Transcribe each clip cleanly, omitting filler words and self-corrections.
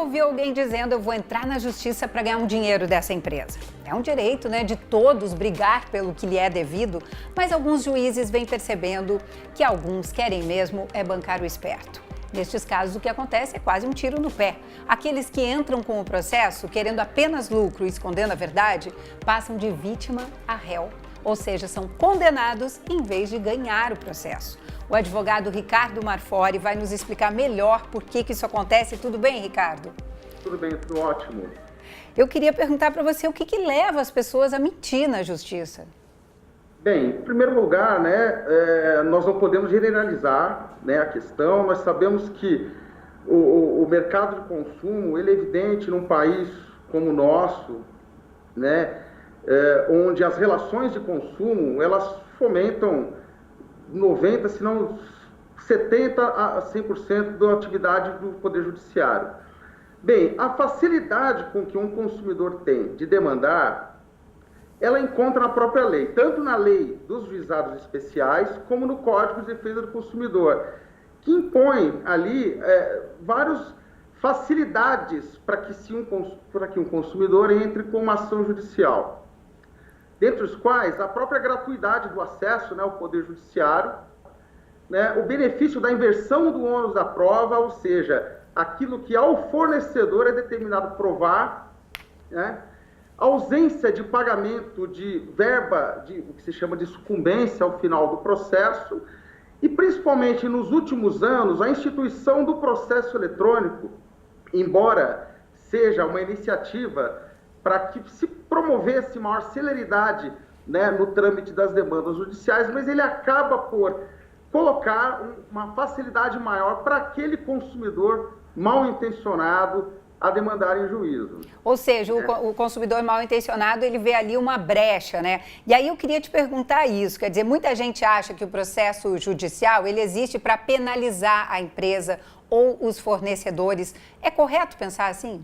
ouvi alguém dizendo eu vou entrar na justiça para ganhar um dinheiro dessa empresa. É um direito, né, de todos brigar pelo que lhe é devido, mas alguns juízes vêm percebendo que alguns querem mesmo é bancar o esperto. Nestes casos, o que acontece é quase um tiro no pé. Aqueles que entram com o processo querendo apenas lucro e escondendo a verdade, passam de vítima a réu. Ou seja, são condenados em vez de ganhar o processo. O advogado Ricardo Marfori vai nos explicar melhor por que isso acontece. Tudo bem, Ricardo? Tudo bem, tudo ótimo. Eu queria perguntar para você o que leva as pessoas a mentir na justiça. Bem, em primeiro lugar, nós não podemos generalizar, a questão. Nós sabemos que o mercado de consumo, ele é evidente num país como o nosso, onde as relações de consumo, elas fomentam 90%, se não 70% a 100% da atividade do Poder Judiciário. Bem, a facilidade com que um consumidor tem de demandar, ela encontra na própria lei, tanto na lei dos juizados especiais, como no Código de Defesa do Consumidor, que impõe ali várias facilidades para que um consumidor entre com uma ação judicial. Dentre os quais, a própria gratuidade do acesso ao Poder Judiciário, o benefício da inversão do ônus da prova, ou seja, aquilo que ao fornecedor é determinado provar, a ausência de pagamento de verba, o que se chama de sucumbência ao final do processo, e principalmente nos últimos anos, a instituição do processo eletrônico, embora seja uma iniciativa para que se promovesse maior celeridade no trâmite das demandas judiciais, mas ele acaba por colocar uma facilidade maior para aquele consumidor mal intencionado a demandar em juízo. Ou seja, o consumidor mal intencionado, ele vê ali uma brecha, E aí eu queria te perguntar isso, quer dizer, muita gente acha que o processo judicial, ele existe para penalizar a empresa ou os fornecedores. É correto pensar assim?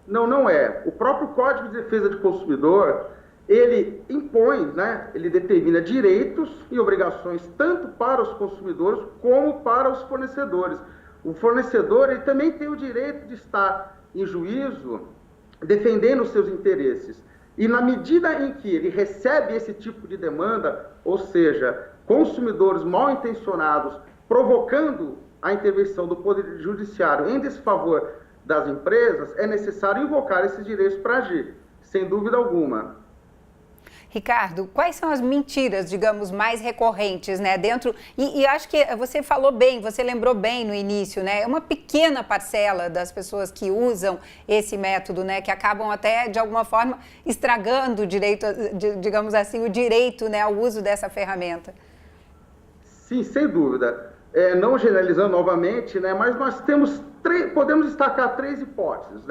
Não, não é. O próprio Código de Defesa do Consumidor, ele impõe, ele determina direitos e obrigações tanto para os consumidores como para os fornecedores. O fornecedor, ele também tem o direito de estar em juízo defendendo os seus interesses. E na medida em que ele recebe esse tipo de demanda, ou seja, consumidores mal intencionados provocando a intervenção do Poder Judiciário em desfavor das empresas, é necessário invocar esses direitos para agir, sem dúvida alguma. Ricardo, quais são as mentiras, digamos, mais recorrentes, dentro... E acho que você falou bem, você lembrou bem no início, É uma pequena parcela das pessoas que usam esse método, que acabam até, de alguma forma, estragando o direito, digamos assim, o direito, ao uso dessa ferramenta. Sim, sem dúvida. Não generalizando novamente, mas nós podemos destacar três hipóteses,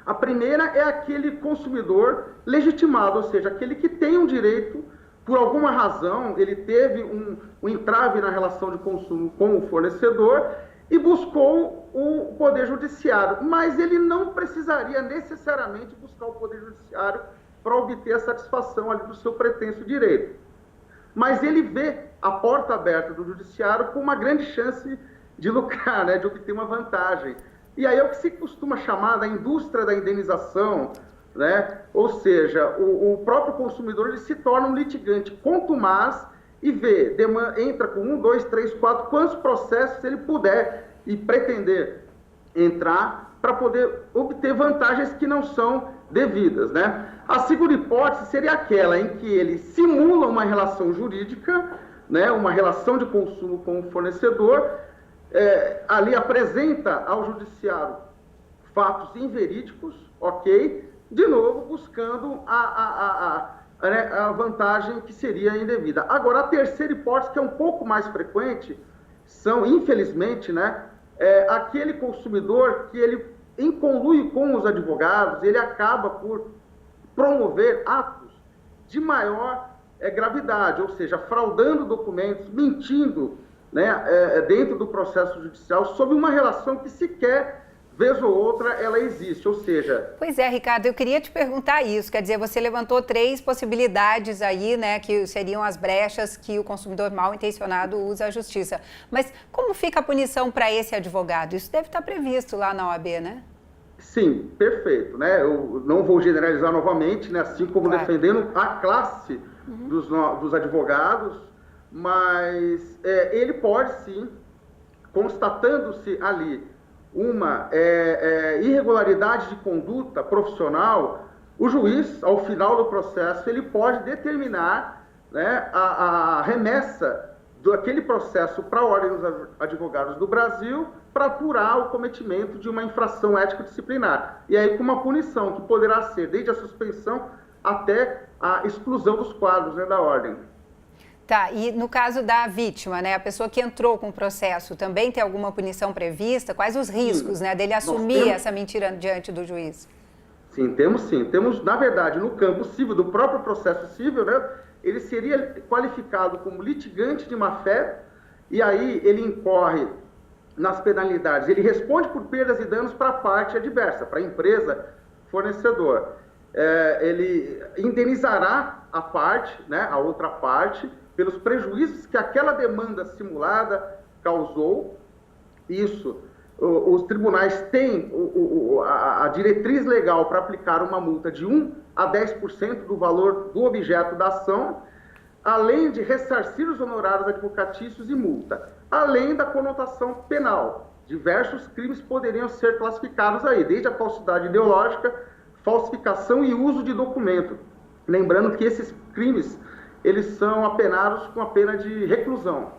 A primeira é aquele consumidor legitimado, ou seja, aquele que tem um direito, por alguma razão, ele teve um entrave na relação de consumo com o fornecedor e buscou o Poder Judiciário, mas ele não precisaria necessariamente buscar o Poder Judiciário para obter a satisfação ali do seu pretenso direito. Mas ele vê a porta aberta do Judiciário com uma grande chance de lucrar, de obter uma vantagem. E aí é o que se costuma chamar da indústria da indenização, Ou seja, o próprio consumidor ele se torna um litigante contumaz e entra com 1, 2, 3, 4, quantos processos ele puder e pretender entrar para poder obter vantagens que não são devidas, A segunda hipótese seria aquela em que ele simula uma relação jurídica, uma relação de consumo com o fornecedor, ali apresenta ao judiciário fatos inverídicos, de novo buscando a vantagem que seria indevida. Agora, a terceira hipótese, que é um pouco mais frequente, são, infelizmente, aquele consumidor que ele, em conluio com os advogados, ele acaba por promover atos de maior gravidade, ou seja, fraudando documentos, mentindo, dentro do processo judicial, sob uma relação que sequer, vez ou outra, ela existe, ou seja... Pois é, Ricardo, eu queria te perguntar isso, quer dizer, você levantou 3 possibilidades aí, que seriam as brechas que o consumidor mal intencionado usa à justiça. Mas como fica a punição para esse advogado? Isso deve estar previsto lá na OAB, Sim, perfeito, né? Eu não vou generalizar novamente, né? Assim como defendendo a classe dos advogados, mas ele pode sim, constatando-se ali uma irregularidade de conduta profissional, o juiz, ao final do processo, ele pode determinar, né, a remessa daquele processo para a Ordem dos Advogados do Brasil para apurar o cometimento de uma infração ético-disciplinar. E aí com uma punição que poderá ser desde a suspensão até a exclusão dos quadros, né, da Ordem. Tá, e no caso da vítima, né, a pessoa que entrou com o processo, também tem alguma punição prevista? Quais os riscos, né, dele assumir essa mentira diante do juiz? Sim. Temos, na verdade, no campo civil, do próprio processo civil, né, ele seria qualificado como litigante de má-fé, e aí ele incorre nas penalidades. Ele responde por perdas e danos para a parte adversa, para a empresa fornecedor. Ele indenizará a parte, né, a outra parte, pelos prejuízos que aquela demanda simulada causou. Isso, os tribunais têm a diretriz legal para aplicar uma multa de 1 a 10% do valor do objeto da ação, além de ressarcir os honorários advocatícios e multa, além da conotação penal. Diversos crimes poderiam ser classificados aí, desde a falsidade ideológica, falsificação e uso de documento. Lembrando que esses crimes, eles são apenados com a pena de reclusão.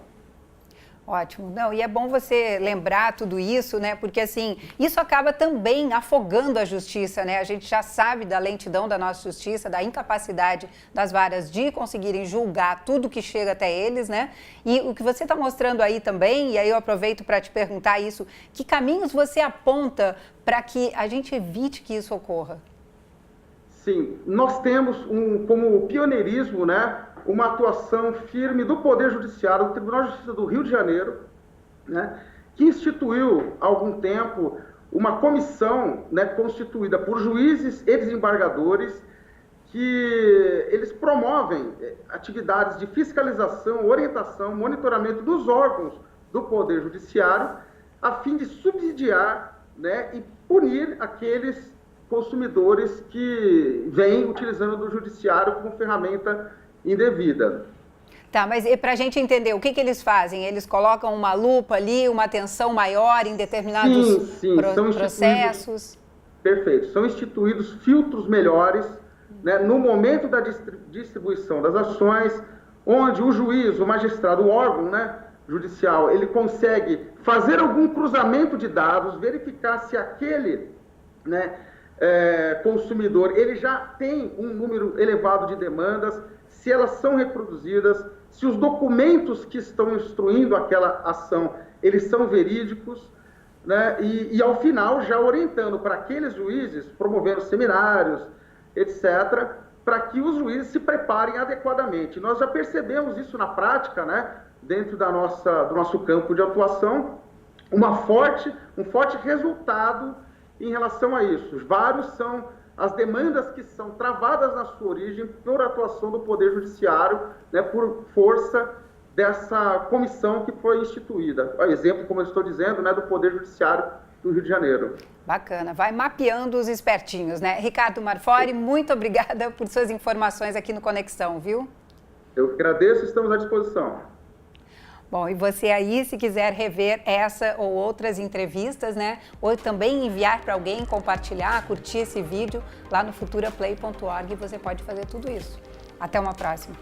Ótimo. Não, e é bom você lembrar tudo isso, né? Porque, assim, isso acaba também afogando a justiça, né? A gente já sabe da lentidão da nossa justiça, da incapacidade das varas de conseguirem julgar tudo que chega até eles, né? E o que você está mostrando aí também, e aí eu aproveito para te perguntar isso, que caminhos você aponta para que a gente evite que isso ocorra? Sim, nós temos como pioneirismo, né, uma atuação firme do Poder Judiciário, do Tribunal de Justiça do Rio de Janeiro, né, que instituiu há algum tempo uma comissão, né, constituída por juízes e desembargadores, que eles promovem atividades de fiscalização, orientação, monitoramento dos órgãos do Poder Judiciário, a fim de subsidiar, né, e punir aqueles consumidores que vêm utilizando do judiciário como ferramenta indevida. Tá, mas para a gente entender, o que eles fazem? Eles colocam uma lupa ali, uma atenção maior em determinados processos? Perfeito. São instituídos filtros melhores, né, no momento da distribuição das ações, onde o juiz, o magistrado, o órgão, né, judicial, ele consegue fazer algum cruzamento de dados, verificar se aquele, né, consumidor, ele já tem um número elevado de demandas, se elas são reproduzidas, se os documentos que estão instruindo aquela ação, eles são verídicos, né? E ao final já orientando para aqueles juízes, promovendo seminários, etc., para que os juízes se preparem adequadamente. Nós já percebemos isso na prática, né? Dentro do nosso campo de atuação, um forte resultado em relação a isso. Vários são as demandas que são travadas na sua origem por atuação do Poder Judiciário, né, por força dessa comissão que foi instituída. Por exemplo, como eu estou dizendo, né, do Poder Judiciário do Rio de Janeiro. Bacana, vai mapeando os espertinhos, né? Ricardo Marfori, muito obrigada por suas informações aqui no Conexão, viu? Eu que agradeço, estamos à disposição. Bom, e você aí, se quiser rever essa ou outras entrevistas, né? Ou também enviar para alguém, compartilhar, curtir esse vídeo lá no futuraplay.org, você pode fazer tudo isso. Até uma próxima.